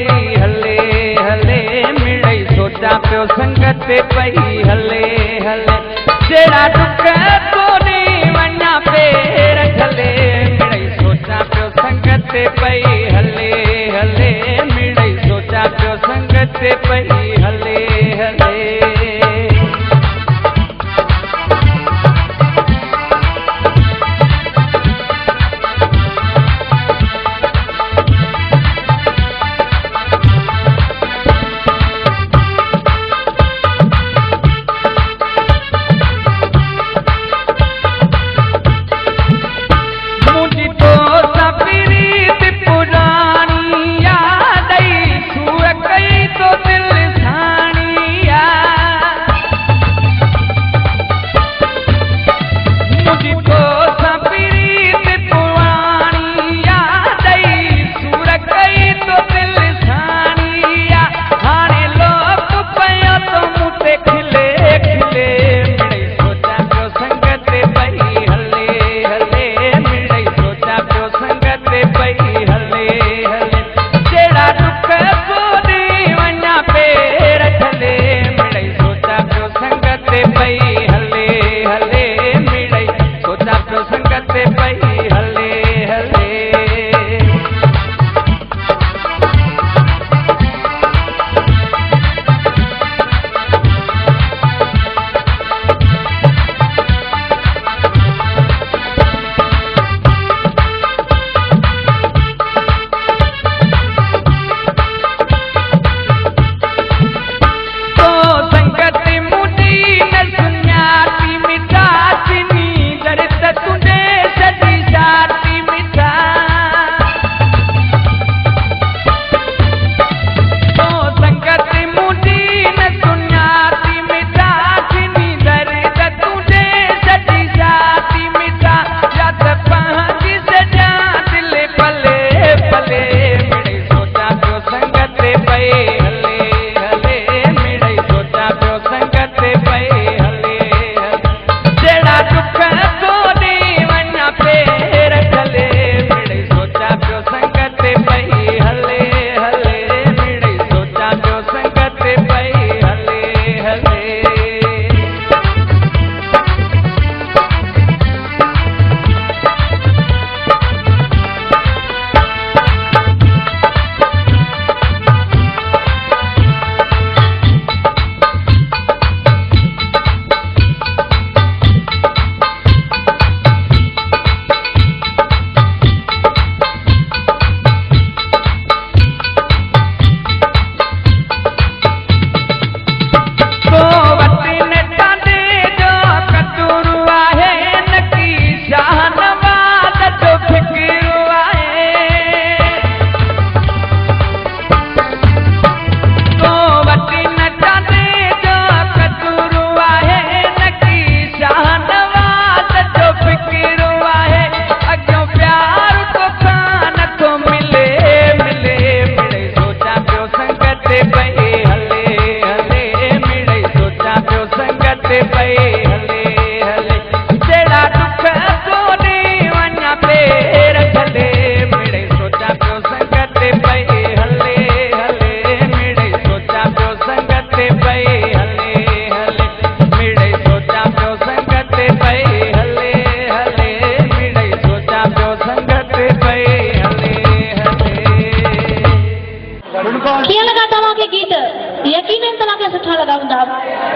पई हले हले मिड़ई सोचा पियो संगत पई हले हले जेड़ा दुख तोड़ी वञा पेर झले मिड़ई सोचा पियो संगत पई हले हले मिड़ई सोचा पियो संगत पई हले हले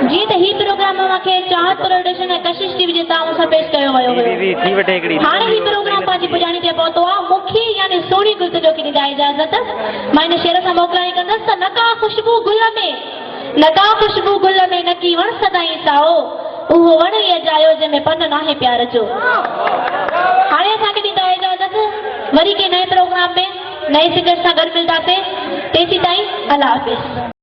जी तो ही प्रोग्राम माके चाहत प्रोडक्शन है कशिश टीवी जे ताऊ सा पेश कयो वयो थी वटे एकड़ी हाने ही प्रोग्राम पाजी पुजानी ते पहुतो आ मुखी यानी सोनी गुल जो की दा इजाजत माने शेर सा मोकलाई कंदस नका खुशबू गुल में नकी वण सदाई साओ उहो वण ये जायो जे में पन नाहे प्यार जो हाने सा के दा इजाजत वरी के नए प्रोग्राम में नए सिंगर सा गड मिलदासे तेसी ताई अल्लाह हाफिज।